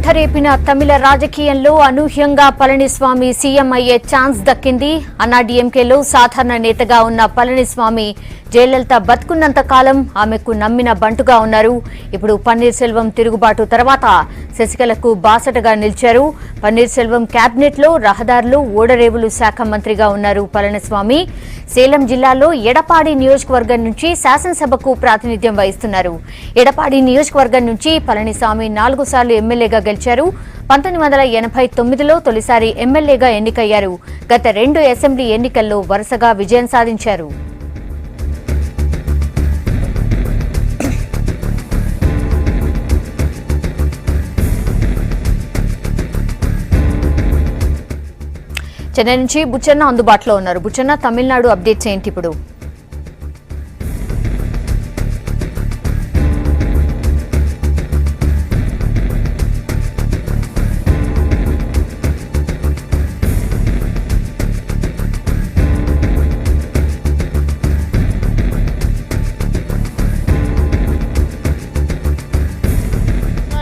మంటరేపిన తమిళ రాజకీయంలో అనూహ్యంగా పళనిస్వామి సీఎం అయ్యే ఛాన్స్ దక్కింది. అన్నాడీఎంకేలో సాధారణ నేతగా ఉన్న పళనిస్వామి జయలలిత బతుకున్నంత కాలం ఆమెకు నమ్మిన బంటుగా ఉన్నారు. ఇప్పుడు పన్నీర్ సెల్వం తిరుగుబాటు తర్వాత శశికళకు బాసటగా నిలిచారు. పన్నీర్ సెల్వం కేబినెట్ లో రహదారులు ఓడరేవులు శాఖ మంత్రిగా ఉన్నారు పళనిస్వామి. సేలం జిల్లాలో ఎడపాడి నియోజకవర్గం నుంచి శాసనసభకు ప్రాతినిధ్యం వహిస్తున్నారు. ఎడపాడి నియోజకవర్గం నుంచి పళనిస్వామి 4 సార్లు ఎమ్మెల్యేగా గెలిచారు. 1989లో తొలిసారి ఎమ్మెల్యేగా ఎన్నికయ్యారు. గత 2 అసెంబ్లీ ఎన్నికల్లో వరుసగా విజయం సాధించారు. చెన్నై నుంచి బుచ్చన్న అందుబాటులో ఉన్నారు. బుచ్చన్న, తమిళనాడు అప్డేట్స్ ఏంటి ఇప్పుడు?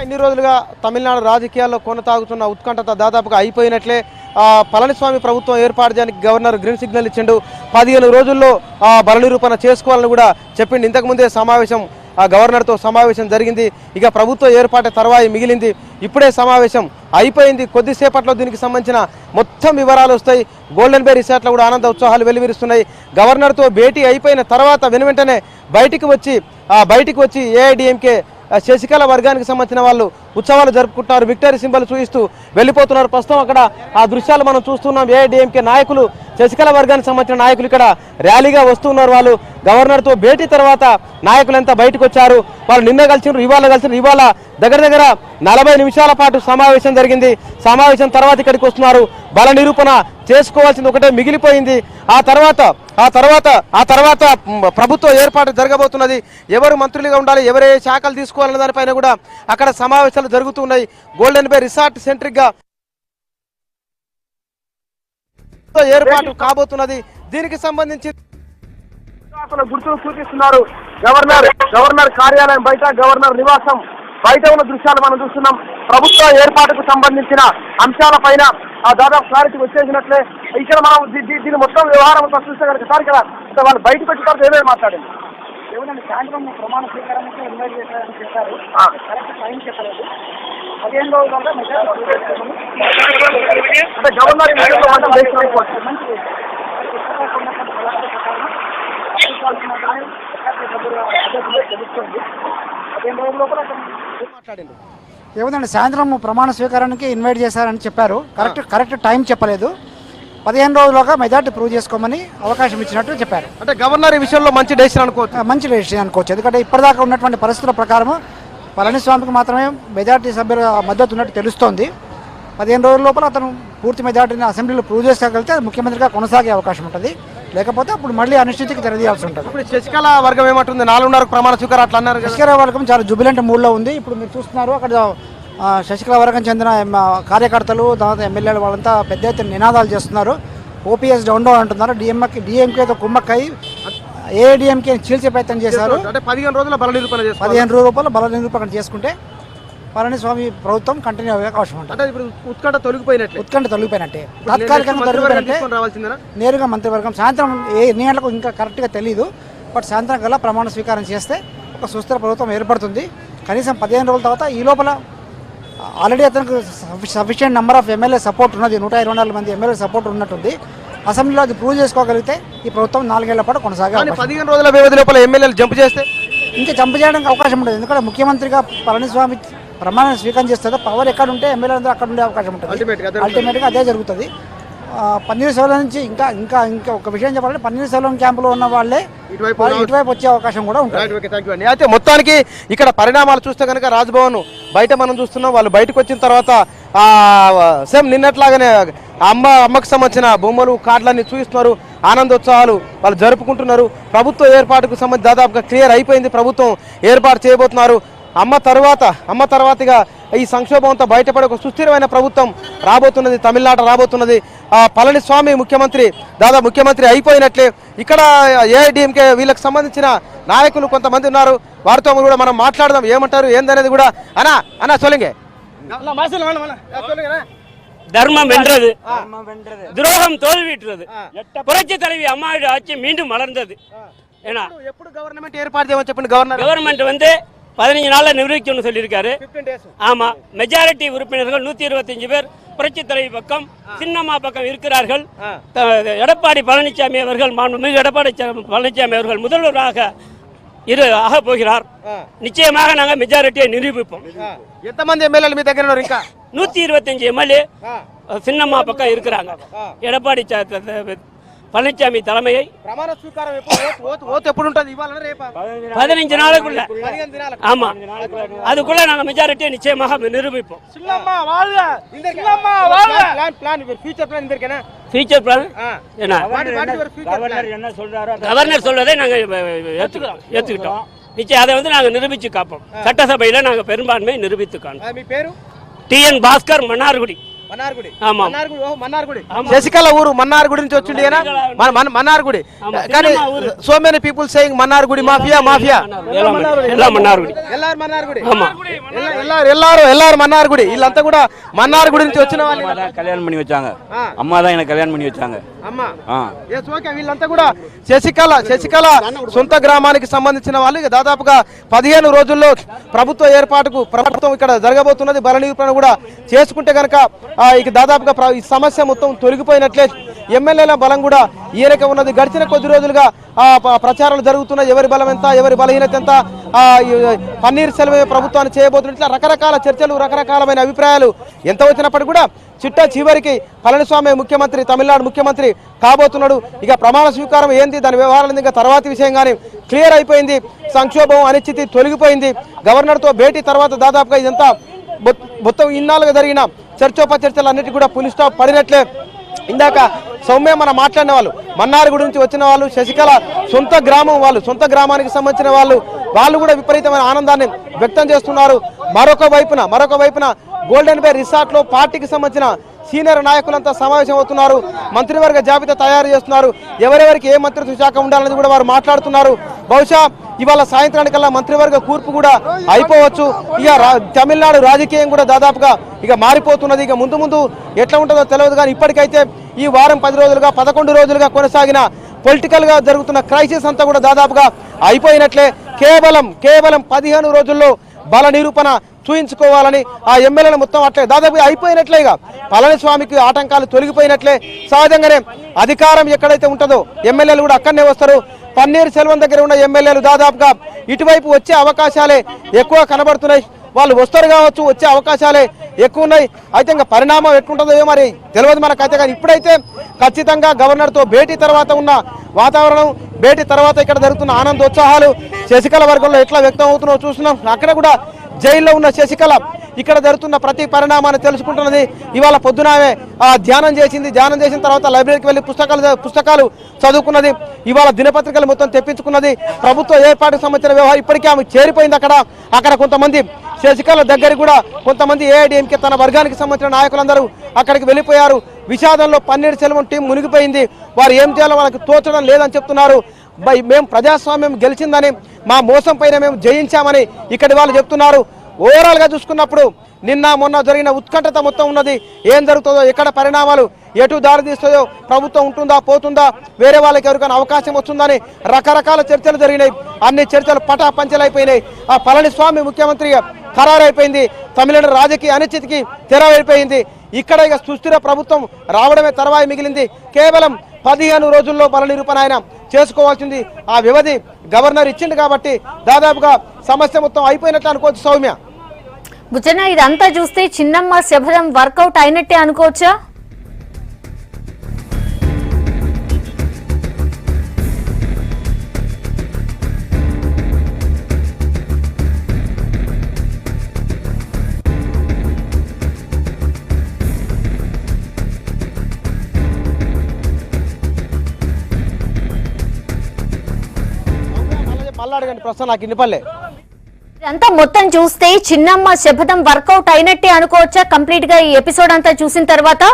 ఇన్ని రోజులుగా తమిళనాడు రాజకీయాల్లో కొనసాగుతున్న ఉత్కంఠత దాదాపుగా అయిపోయినట్లే. పళనిస్వామి ప్రభుత్వం ఏర్పాటు చేయడానికి గవర్నర్ గ్రీన్ సిగ్నల్ ఇచ్చిండు. 15 రోజుల్లో బల నిరూపణ చేసుకోవాలని కూడా చెప్పిండు. ఇంతకుముందే గవర్నర్తో సమావేశం జరిగింది. ఇక ప్రభుత్వం ఏర్పాటు తర్వాయి మిగిలింది. ఇప్పుడే సమావేశం అయిపోయింది. కొద్దిసేపట్లో దీనికి సంబంధించిన మొత్తం వివరాలు వస్తాయి. గోల్డెన్ బే రిసార్ట్లో కూడా ఆనంద ఉత్సాహాలు వెలువరిస్తున్నాయి. గవర్నర్తో భేటీ అయిపోయిన తర్వాత వెనువెంటనే బయటికి వచ్చి ఏఐడిఎంకే శశికళ వర్గానికి సంబంధించిన వాళ్ళు ఉత్సవాలు జరుపుకుంటున్నారు. విక్టరీ సింబల్ చూపిస్తూ వెళ్ళిపోతున్నారు. ప్రస్తుతం అక్కడ ఆ దృశ్యాలు మనం చూస్తున్నాం. ఏఐడిఎంకే నాయకులు, శశికళ వర్గానికి సంబంధించిన నాయకులు ఇక్కడ ర్యాలీగా వస్తున్నారు. వాళ్ళు గవర్నర్తో భేటీ తర్వాత నాయకులంతా బయటకు వచ్చారు. వాళ్ళు నిన్న కలిసినారు, ఇవాళ దగ్గర 40 నిమిషాల పాటు సమావేశం జరిగింది. సమావేశం తర్వాత ఇక్కడికి వస్తున్నారు. బల నిరూపణ చేసుకోవాల్సింది ఒకటే మిగిలిపోయింది. ఆ తర్వాత ప్రభుత్వ ఏర్పాటు జరగబోతున్నది. ఎవరు మంత్రులుగా ఉండాలి, ఎవరే శాఖలు తీసుకోవాలన్న దానిపైన కూడా అక్కడ సమావేశాలు జరుగుతున్నాయి. గోల్డెన్ బే రిసార్ట్ సెంట్రిక్ గా ఏర్పాటు కాబోతున్నది. దీనికి సంబంధించి గుర్తులు చూపిస్తున్నారు. గవర్నర్ కార్యాలయం బయట, గవర్నర్ నివాసం బయట ఉన్న దృశ్యాలు మనం చూస్తున్నాం. ప్రభుత్వ ఏర్పాటుకు సంబంధించిన అంశాలపైన దాదాపు క్లారిటీ వచ్చేసినట్లే. ఇక్కడ మనం దీని మొత్తం వ్యవహారం చూస్తే కనుక సార్ ఇక్కడ వాళ్ళు బయటకు వచ్చిన తర్వాత ఏమేమి మాట్లాడింది? ఏమంటే సాయంత్రం ప్రమాణ స్వీకారానికి ఇన్వైట్ చేశారని చెప్పారు. కరెక్ట్ టైం చెప్పలేదు. 15 రోజులుగా అంటే గవర్నర్ ఏముందండి, సాయంత్రం ప్రమాణ స్వీకారానికి ఇన్వైట్ చేశారని చెప్పారు. కరెక్ట్ టైం చెప్పలేదు. 15 రోజులుగా మెజార్టీ ప్రూవ్ చేసుకోమని అవకాశం ఇచ్చినట్టు చెప్పారు. అంటే గవర్నర్ ఈ విషయంలో మంచి డెసిషన్ అనుకోవచ్చు. ఎందుకంటే ఇప్పటిదాకా ఉన్నటువంటి పరిస్థితుల ప్రకారం పళనిస్వామికి మాత్రమే మెజార్టీ సభ్యుల మద్దతు ఉన్నట్టు తెలుస్తోంది. 15 రోజుల లోపల అతను పూర్తి మెజార్టీని అసెంబ్లీలో ప్రూవ్ చేసుకోగలిగితే ముఖ్యమంత్రిగా కొనసాగే అవకాశం ఉంటుంది. లేకపోతే అప్పుడు మళ్ళీ అనిశ్చితికి తెరదీయాల్సి ఉంటుంది. ఇప్పుడు శశికళ వర్గం ఏమంటుంది? 4:30 ప్రమాణ స్వీకారం అట్లా అన్నారు. శశికళ వర్గం చాలా జుబిలెంట్ మూడ్లో ఉంది. ఇప్పుడు మీరు చూస్తున్నారు, అక్కడ శశికళ వర్గం చెందిన కార్యకర్తలు, తర్వాత ఎమ్మెల్యేలు వాళ్ళంతా పెద్ద ఎత్తున నినాదాలు చేస్తున్నారు. ఓపీఎస్ డౌన్ అంటున్నారు. డిఎంకేతో కుమ్మక్కై ఏఐడిఎంకేని చీల్చే ప్రయత్నం చేశారు. 15 రోజుల బల నిరూపణ 15 రోజుల బల నిరూపణ చేసుకుంటే పళనిస్వామి ప్రభుత్వం కంటిన్యూ అయ్యే అవకాశం ఉంటుంది. ఉత్కంఠ తొలగిపోయినట్టే. తాత్కాలికంగా తొలగిపోయినట్టే. నేరుగా మంత్రివర్గం సాయంత్రం ఎన్ని గంటలకు ఇంకా కరెక్ట్గా తెలియదు. బట్ సాయంత్రం కల్లా ప్రమాణ స్వీకారం చేస్తే ఒక సుస్థిర ప్రభుత్వం ఏర్పడుతుంది. కనీసం 15 రోజుల తర్వాత ఈ లోపల ఆల్రెడీ అతనికి sufficient number of MLA support ఉన్నది. 124 మంది ఎమ్మెల్యే సపోర్ట్ ఉన్నట్టుంది. అసెంబ్లీలో అది ప్రూవ్ చేసుకోగలిగితే ఈ ప్రభుత్వం 4 ఏళ్ల పాటు కొనసాగే. 15 రోజుల వ్యవధి లోపల ఎమ్మెల్యేలు జంప్ చేస్తే ఇంకా జంప్ చేయడానికి అవకాశం ఉంటుంది. ఎందుకంటే ముఖ్యమంత్రిగా పళనిస్వామి ప్రమాణం స్వీకారం చేస్తే పవర్ ఎక్కడ ఉంటే ఎమ్మెల్యేలందరూ అక్కడ ఉండే అవకాశం ఉంటుంది. అల్టిమేట్గా అదే జరుగుతుంది. పన్నీర్ సెల్వం నుంచి ఇంకా ఒక విషయం చెప్పాలంటే పన్నీర్ సెల్వం క్యాంపులో ఉన్న వాళ్ళే ఇటువైపు వచ్చే అవకాశం కూడా ఉంటుంది. అయితే మొత్తానికి ఇక్కడ పరిణామాలు చూస్తే కనుక రాజ్భవన్ బయట మనం చూస్తున్నాం. వాళ్ళు బయటకు వచ్చిన తర్వాత సేమ్ నిన్నట్లాగానే అమ్మకు సంబంధించిన బొమ్మలు, కార్డులన్నీ చూపిస్తున్నారు. ఆనందోత్సవాలు వాళ్ళు జరుపుకుంటున్నారు. ప్రభుత్వ ఏర్పాటుకు సంబంధించి దాదాపుగా క్లియర్ అయిపోయింది. ప్రభుత్వం ఏర్పాటు చేయబోతున్నారు. అమ్మ తర్వాతగా ఈ సంక్షోభంతో బయటపడే ఒక సుస్థిరమైన ప్రభుత్వం రాబోతున్నది. తమిళనాడు రాబోతున్నది. పళనిస్వామి ముఖ్యమంత్రి అయిపోయినట్లే. ఇక్కడ ఏఐడిఎంకే వీళ్ళకి సంబంధించిన నాయకులు కొంతమంది ఉన్నారు. వారితో కూడా మనం మాట్లాడదాం. ఏమంటారు ఏందనేది కూడా. అన్నా సొలింగే தர்மம் வென்றது, துரோகம் தோல்வியுற்றது, புரட்சி தலைவி அம்மாவுடைய ஆட்சி மீண்டும் மலர்ந்தது. ஏன்னா ఎప్పుడు గవర్నమెంట్ ఏర్పాటు చేయమని చెప్పండి. கவர்மெண்ட் வந்து 15 நாள்ல நிர்வகிக்கணும்னு சொல்லியிருக்காரு. ஆமா, மெஜாரிட்டி உறுப்பினர்கள் 125 பேர் புரட்சி தலைவி பக்கம், சின்னம்மா பக்கம் இருக்கிறார்கள். எடப்பாடி பழனிசாமி அவர்கள், மாண்புமிகு எடப்பாடி பழனிசாமி அவர்கள் முதல்வராக ஆக போகிறார். நிச்சயமாக நாங்கள் மெஜாரிட்டியை நிரூபிப்போம். ఎంతమంది ఎమ్మెల్యేలు మీ దగ్గర ఉన్నారు? ఇంకా 125 எம்எல்ஏ சின்னம்மா பக்கம் இருக்கிறாங்க. எடப்பாடி பழனிசாமி தலைமையை ప్రమాణ స్వీకారం ఎప్పుడు ఉంటుంది? ఇవాళ రేపా? 15 நாளுக்குள்ள. ஆமா, அதுக்குள்ள நாங்க மெஜாரிட்டியை நிச்சயமாக நிரூபிப்போம். ஃபியூச்சர் பிளான் என்ன? கவர்னர் சொல்றதை நாங்க ஏத்துக்கிட்டோம். நிச்சயம் அதை வந்து நாங்க நிரூபிச்சு காப்போம். சட்டசபையில நாங்க பெரும்பான்மையை நிரூபித்து காண்போம். మీ పేరు? టిఎన్ భాస్కర్, మన్నార్గుడి. శశికళ ఊరు మన్నార్గుడి నుంచి వచ్చింది. మన్నార్గుడి. కానీ so many people saying Mannargudi mafia mafia. எல்லாரும் மன்னார்குடி. వీళ్ళంతా కూడా మన్నార్గుడి నుంచి వచ్చిన వాళ్ళు. கல்யாணம் பண்ணி வச்சாங்க. அம்மா தான் எனக்கு కళ్యాణం பண்ணி వచ్చాங்க. అమ్మా వీళ్ళంతా కూడా శశికళ సొంత గ్రామానికి సంబంధించిన వాళ్ళు. దాదాపుగా 15 రోజుల్లో ప్రభుత్వ ఏర్పాటుకు ప్రభుత్వం ఇక్కడ జరగబోతున్నది. బల నిరూపణ కూడా చేసుకుంటే కనుక ఇక దాదాపుగా ఈ సమస్య మొత్తం తొలగిపోయినట్లే. ఎమ్మెల్యేల బలం కూడా ఈయనకే ఉన్నది. గడిచిన కొద్ది రోజులుగా ప్రచారాలు జరుగుతున్నాయి. ఎవరి బలం ఎంత, ఎవరి బలహీనత ఎంత, పన్నీర్ సెల్వమే ప్రభుత్వాన్ని చేయబోతున్నట్ల రకరకాల చర్చలు, రకరకాలమైన అభిప్రాయాలు ఎంత వచ్చినప్పటికీ కూడా చిట్ట చివరికి పళనిస్వామి ముఖ్యమంత్రి, తమిళనాడు ముఖ్యమంత్రి కాబోతున్నాడు. ఇక ప్రమాణ స్వీకారం ఏంది, దాని వ్యవహారాలు ఇంకా తర్వాతి విషయం కానీ క్లియర్ అయిపోయింది. సంక్షోభం, అనిశ్చితి తొలగిపోయింది. గవర్నర్తో భేటీ తర్వాత దాదాపుగా ఇదంతా మొత్తం ఇన్నాళ్ళుగా జరిగిన చర్చోపచర్చలు అన్నిటి కూడా పులి స్టాప్ పడినట్లే. ఇందాక సౌమ్య మనం మాట్లాడిన వాళ్ళు మన్నార్గుడి నుంచి వచ్చిన వాళ్ళు, శశికళ సొంత గ్రామం వాళ్ళు, సొంత గ్రామానికి సంబంధించిన వాళ్ళు కూడా విపరీతమైన ఆనందాన్ని వ్యక్తం చేస్తున్నారు. మరొక వైపున గోల్డెన్ బే రిసార్ట్ లో పార్టీకి సంబంధించిన సీనియర్ నాయకులంతా సమావేశం అవుతున్నారు. మంత్రివర్గ జాబితా తయారు చేస్తున్నారు. ఎవరెవరికి ఏ మంత్రిత్వ శాఖ ఉండాలనేది కూడా వారు మాట్లాడుతున్నారు. బహుశా ఇవాళ సాయంత్రానికల్లా మంత్రివర్గ కూర్పు కూడా అయిపోవచ్చు. ఇక తమిళనాడు రాజకీయం కూడా దాదాపుగా ఇక మారిపోతున్నది. ఇక ముందు ఎట్లా ఉంటుందో తెలియదు. కానీ ఇప్పటికైతే ఈ వారం 10 రోజులుగా 11 రోజులుగా కొనసాగిన పొలిటికల్ గా జరుగుతున్న క్రైసిస్ అంతా కూడా దాదాపుగా అయిపోయినట్లే. కేవలం 15 రోజుల్లో బల నిరూపణ చూయించుకోవాలని ఆ ఎమ్మెల్యేలు మొత్తం అట్లే దాదాపు అయిపోయినట్లే. ఇక పళనిస్వామికి ఆటంకాలు తొలగిపోయినట్లే. సహజంగానే అధికారం ఎక్కడైతే ఉంటుందో ఎమ్మెల్యేలు కూడా అక్కడనే వస్తారు. పన్నీర్ సెల్వం దగ్గర ఉన్న ఎమ్మెల్యేలు దాదాపుగా ఇటువైపు వచ్చే అవకాశాలే ఎక్కువ కనబడుతున్నాయి. వాళ్ళు వస్తారు కావచ్చు, వచ్చే అవకాశాలే ఎక్కువ ఉన్నాయి. అయితే ఇంకా పరిణామం ఎట్లుంటుందో మరి తెలియదు మనకైతే. కానీ ఇప్పుడైతే ఖచ్చితంగా గవర్నర్తో భేటీ తర్వాత ఉన్న వాతావరణం, భేటీ తర్వాత ఇక్కడ జరుగుతున్న ఆనందోత్సాహాలు శశికళ వర్గంలో ఎట్లా వ్యక్తం అవుతున్నాయో చూస్తున్నాం. అక్కడ కూడా జైల్లో ఉన్న శశికళ ఇక్కడ జరుగుతున్న ప్రతి పరిణామాన్ని తెలుసుకుంటున్నది. ఇవాళ పొద్దునామే ధ్యానం చేసిన తర్వాత లైబ్రరీకి వెళ్ళి పుస్తకాలు చదువుకున్నది. ఇవాళ దినపత్రికలు మొత్తం తెప్పించుకున్నది. ప్రభుత్వ ఏర్పాటుకు సంబంధించిన వ్యవహారం ఇప్పటికే ఆమె చేరిపోయింది. అక్కడ కొంతమంది శశికళ దగ్గరికి కూడా కొంతమంది ఏఐడిఎంకే తన వర్గానికి సంబంధించిన నాయకులందరూ అక్కడికి వెళ్ళిపోయారు. విషాదంలో పన్నీర్ సెల్వం టీం మునిగిపోయింది. వారు ఏం చేయాలో వాళ్ళకి తోచడం లేదని చెప్తున్నారు. మేము ప్రజాస్వామ్యం గెలిచిందని, మా మోసం పైన మేము జయించామని ఇక్కడి వాళ్ళు చెప్తున్నారు. ఓవరాల్ గా చూసుకున్నప్పుడు నిన్న మొన్న జరిగిన ఉత్కంఠత మొత్తం ఉన్నది. ఏం జరుగుతుందో, ఎక్కడ పరిణామాలు ఎటు దారి తీస్తుందో, ప్రభుత్వం ఉంటుందా పోతుందా, వేరే వాళ్ళకి ఎవరికైనా అవకాశం వస్తుందని రకరకాల చర్చలు జరిగినాయి. అన్ని చర్చలు పటాపంచలైపోయినాయి. ఆ పళనిస్వామి ముఖ్యమంత్రి ఖరారైపోయింది. తమిళనాడు రాజకీయ అనిశ్చితికి తెర అయిపోయింది. ఇక్కడ ఇక సుస్థిర ప్రభుత్వం రావడమే తర్వాయి మిగిలింది. కేవలం 15 రోజుల్లో బల నిరూపణ ఆయన చేసుకోవాల్సింది. ఆ వ్యవధి గవర్నర్ ఇచ్చింది కాబట్టి దాదాపుగా సమస్య మొత్తం అయిపోయినట్లు అనుకోవచ్చు. సౌమ్య, బుచ్చన్న, ఇదంతా చూస్తే చిన్నమ్మ శబదం వర్కౌట్ అయినట్టే అనుకోవచ్చా? మళ్ళీ ప్రస్తుతం నాకు ఇన్నిపల్లె ఇదంతా మొత్తం చూస్తే చిన్నమ్మ శబదం వర్కౌట్ అయినట్టే అనుకోవచ్చా కంప్లీట్ గా ఈ ఎపిసోడ్ అంతా చూసిన తర్వాత?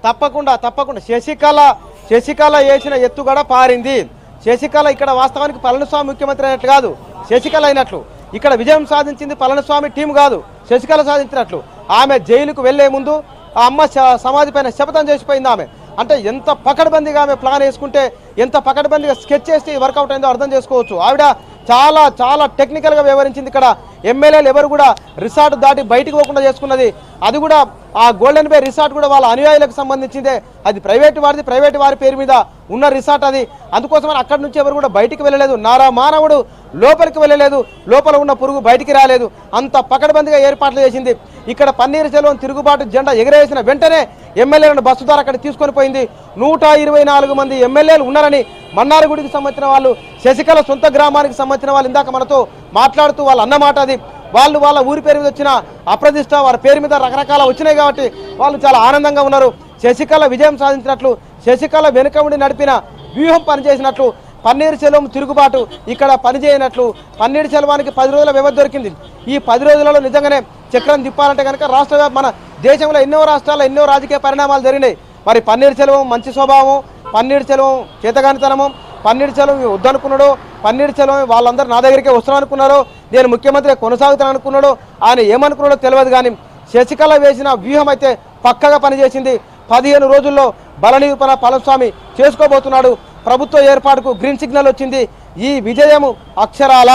తప్పకుండా శశికళ వేసిన ఎత్తుగడ పారింది. శశికళ ఇక్కడ వాస్తవానికి పళనిస్వామి ముఖ్యమంత్రి అయినట్లు కాదు, శశికళ అయినట్లు. ఇక్కడ విజయం సాధించింది పళనిస్వామి టీం కాదు, శశికళ సాధించినట్లు. ఆమె జైలుకు వెళ్లే ముందు ఆ అమ్మ సమాధి పైన శపథం చేసిపోయింది ఆమె. అంటే ఎంత పకడ్బందీగా ఆమె ప్లాన్ వేసుకుంటే, ఎంత పకడ్బందీగా స్కెచ్ చేసి వర్కౌట్ అయిందో అర్థం చేసుకోవచ్చు. ఆవిడ చాలా టెక్నికల్గా వ్యవహరించింది. ఇక్కడ ఎమ్మెల్యేలు ఎవరు కూడా రిసార్ట్ దాటి బయటికి పోకుండా చేసుకున్నది. అది కూడా ఆ గోల్డెన్ బే రిసార్ట్ కూడా వాళ్ళ అనుయాయులకు సంబంధించిందే. అది ప్రైవేట్ వారి పేరు మీద ఉన్న రిసార్ట్ అది. అందుకోసమని అక్కడి నుంచి ఎవరు కూడా బయటికి వెళ్ళలేదు. మానవుడు లోపలికి వెళ్ళలేదు, లోపల ఉన్న పురుగు బయటికి రాలేదు. అంత పకడ్బందీగా ఏర్పాట్లు చేసింది. ఇక్కడ పన్నీర్ సెల్వం తిరుగుబాటు జెండా ఎగరేసిన వెంటనే ఎమ్మెల్యేలను బస్సు ద్వారా అక్కడ తీసుకొని పోయింది. 124 మంది ఎమ్మెల్యేలు ఉన్నారని మన్నారగుడికి సంబంధించిన వాళ్ళు, శశికళ సొంత గ్రామానికి సంబంధించిన వాళ్ళు ఇందాక మనతో మాట్లాడుతూ వాళ్ళు అన్నమాట అది. వాళ్ళు వాళ్ళ ఊరి పేరు మీద వచ్చిన అప్రదిష్ట, వారి పేరు మీద రకరకాల వచ్చినాయి కాబట్టి వాళ్ళు చాలా ఆనందంగా ఉన్నారు. శశికళ విజయం సాధించినట్లు, శశికళ వెనుక ఉండి నడిపిన వ్యూహం పనిచేసినట్లు, పన్నీర్ సెల్వం తిరుగుబాటు ఇక్కడ పనిచేయనట్లు. పన్నీర్ సెల్వానికి 10 రోజుల వ్యవధి దొరికింది. ఈ 10 రోజులలో నిజంగానే చక్రం తిప్పాలంటే కనుక మన దేశంలో ఎన్నో రాష్ట్రాల్లో ఎన్నో రాజకీయ పరిణామాలు జరిగినాయి. మరి పన్నీర్ సెల్వం మంచి స్వభావం, పన్నీర్ సెల్వం చేతగానితనము, పన్నీర్ సెల్వం వద్దనుకున్నాడు, పన్నీర్ సెల్వం వాళ్ళందరూ నా దగ్గరికే వస్తారనుకున్నారు, నేను ముఖ్యమంత్రి కొనసాగుతాను అనుకున్నాడు. ఆయన ఏమనుకున్నాడో తెలియదు. కానీ శశికళ వేసిన వ్యూహం అయితే పక్కగా పనిచేసింది. 15 రోజుల్లో బల నిరూపణ పళనిస్వామి చేసుకోబోతున్నాడు. ప్రభుత్వ ఏర్పాటుకు గ్రీన్ సిగ్నల్ వచ్చింది. ఈ విజయము అక్షరాల,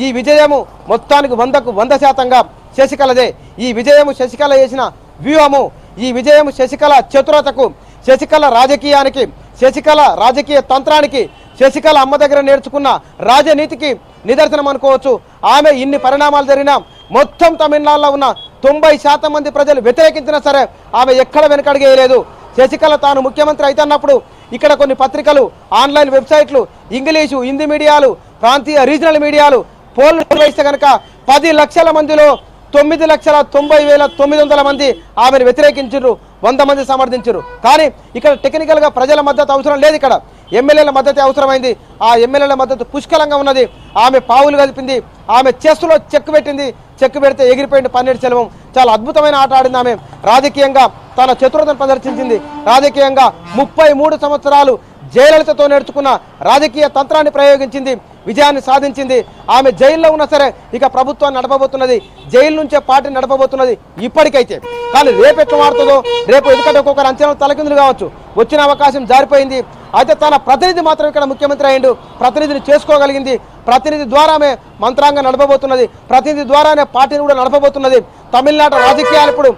ఈ విజయము మొత్తానికి 100కు 100% శశికళదే. ఈ విజయము శశికళ చేసిన వ్యూహము, ఈ విజయము శశికళ చతురతకు, శశికళ రాజకీయానికి, శశికళ రాజకీయ తంత్రానికి, శశికళ అమ్మ దగ్గర నేర్చుకున్న రాజనీతికి నిదర్శనం అనుకోవచ్చు. ఆమె ఇన్ని పరిణామాలు జరిగినా మొత్తం తమిళనాడులో ఉన్న 90% మంది ప్రజలు వ్యతిరేకించినా సరే ఆమె ఎక్కడ వెనకడిగేయలేదు. శశికళ తాను ముఖ్యమంత్రి అవుతున్నప్పుడు ఇక్కడ కొన్ని పత్రికలు, ఆన్లైన్ వెబ్సైట్లు, ఇంగ్లీషు హిందీ మీడియాలు, ప్రాంతీయ రీజనల్ మీడియాలు పోల్ నిర్వహిస్తే కనుక 10 లక్షల మందిలో 9,90,900 మంది ఆమెను వ్యతిరేకించారు, 100 మంది సమర్థించారు. కానీ ఇక్కడ టెక్నికల్గా ప్రజల మద్దతు అవసరం లేదు, ఇక్కడ ఎమ్మెల్యేల మద్దతు అవసరమైంది. ఆ ఎమ్మెల్యేల మద్దతు పుష్కలంగా ఉన్నది. ఆమె పావులు కదిపింది, ఆమె చెస్సులో చెక్ పెట్టింది. చెక్ పెడితే ఎగిరిపోయింది పన్నీర్ సెల్వం. చాలా అద్భుతమైన ఆట ఆడింది ఆమె. రాజకీయంగా తన చతురతను ప్రదర్శించింది. రాజకీయంగా 33 సంవత్సరాలు జయలలితతో నేర్చుకున్న రాజకీయ తంత్రాన్ని ప్రయోగించింది, విజయాన్ని సాధించింది. ఆమె జైల్లో ఉన్నా సరే ఇక ప్రభుత్వాన్ని నడపబోతున్నది, జైలు నుంచే పార్టీని నడపబోతున్నది ఇప్పటికైతే. కానీ రేపు ఎట్లా మారుతుందో, రేపు ఎందుకంటే ఒక్కొక్కరు అంచనాలు తలకిందులు కావచ్చు. వచ్చిన అవకాశం జారిపోయింది. అయితే తన ప్రతినిధి మాత్రం ఇక్కడ ముఖ్యమంత్రి అయ్యిండు, ప్రతినిధిని చేసుకోగలిగింది. ప్రతినిధి ద్వారానే మంత్రాంగం నడపబోతున్నది, ప్రతినిధి ద్వారానే పార్టీని కూడా నడపబోతున్నది. తమిళనాడు రాజకీయాలు ఇప్పుడు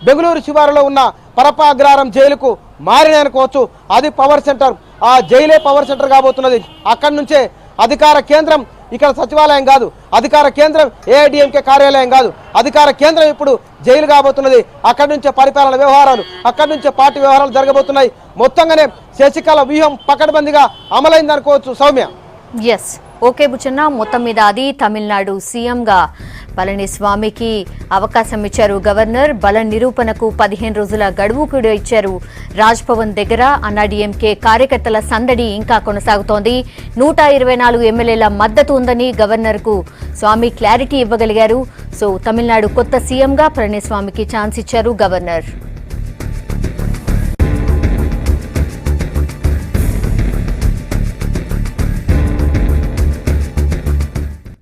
బెంగళూరు శివారులో ఉన్న పరపాగ్రహారం జైలుకు మారిననుకోవచ్చు. అది పవర్ సెంటర్, ఆ జైలే పవర్ సెంటర్ కాబోతున్నది. అక్కడి నుంచే అధికార కేంద్రం, ఇక్కడ సచివాలయం కాదు, అధికార కేంద్రం ఏఐడిఎంకే కార్యాలయం కాదు, అధికార కేంద్రం ఇప్పుడు జైలు కాబోతున్నది. అక్కడి నుంచే పరిపాలన వ్యవహారాలు, అక్కడి నుంచే పార్టీ వ్యవహారాలు జరగబోతున్నాయి. మొత్తంగానే శశికళ వ్యూహం పకడ్బందీగా అమలైంది అనుకోవచ్చు. సౌమ్య. ఎస్, ఓకే బుచ్చన్న, మొత్తం మీద అది తమిళనాడు సీఎంగా పళనిస్వామికి అవకాశం ఇచ్చారు గవర్నర్. బల నిరూపణకు 15 రోజుల గడువు కూడా ఇచ్చారు. రాజ్భవన్ దగ్గర అన్నాడీఎంకే కార్యకర్తల సందడి ఇంకా కొనసాగుతోంది. 124 ఎమ్మెల్యేల మద్దతు ఉందని గవర్నర్కు స్వామి క్లారిటీ ఇవ్వగలిగారు. సో తమిళనాడు కొత్త సీఎంగా పళనిస్వామికి ఛాన్స్ ఇచ్చారు గవర్నర్.